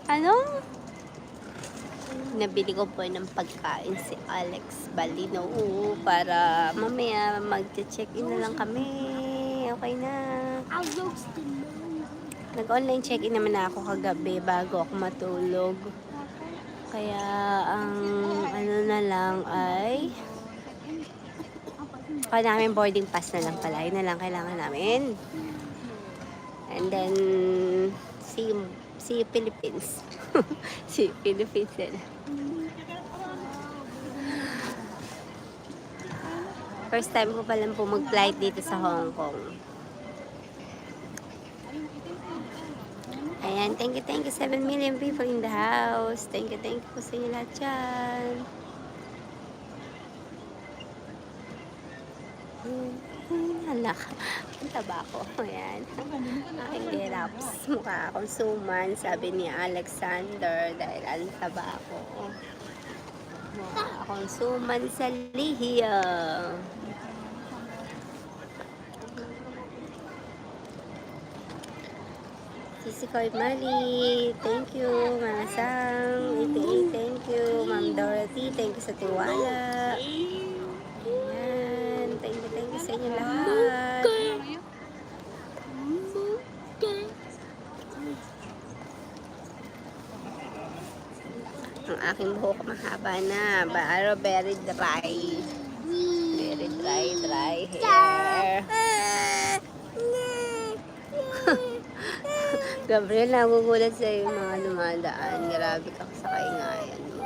Ano? Nabili ko po ng pagkain si Alex Balino para mamaya mag-check-in na lang kami. Okay na. Nag-online check-in naman ako kagabi bago ako matulog. Kaya ang ano na lang ay namin boarding pass na lang pala. Yun na lang kailangan namin. And then see you Philippines. See you Philippines din. First time ko palang po mag-flight dito sa Hong Kong. Ayan, thank you 7 million people in the house. Thank you po sa inyo lahat dyan. Halak, ang taba ko. Ayan, aking get-ups. Mukha akong suman, sabi ni Alexander, dahil ang taba ko. Mukha akong suman sa lihiya. Sisi Koy Mali, thank you. Mama Sang, 88, thank you. Ma'am Dorothy, thank you sa tiwala. Ayan, thank you sa inyo lahat. Ang aking buhok mahaba na, pero very dry. Very dry hair. Gabriel, nagugulat sa yung mga dumadaan. Grabe ka sa kaingayan mo.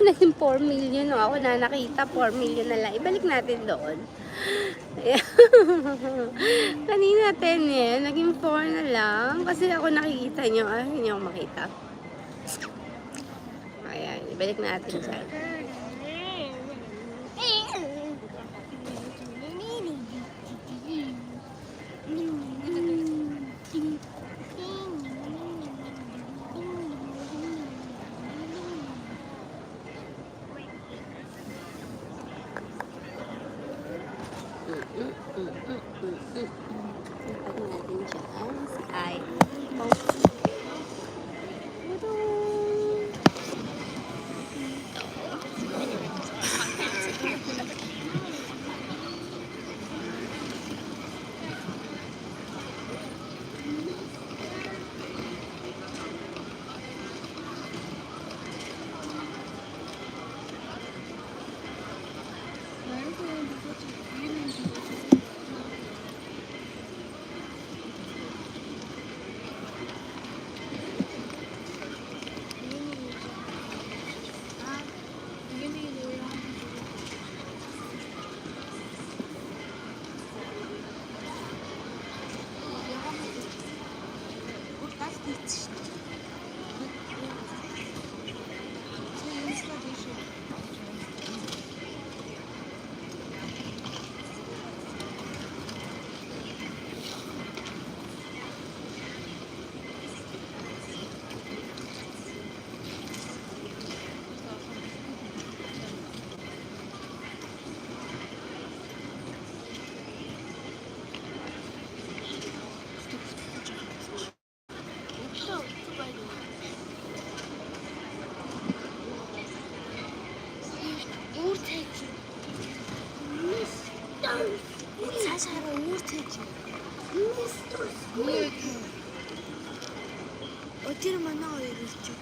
Naging 4 million, no? Ako na nakita 4 million na lang. Ibalik natin doon. Kanina 10 yan, naging 4 na lang. Kasi ako nakikita nyo. Ay, hindi ako makita. Ayan, ibalik natin dyan. 어디로 만나고 이랬죠?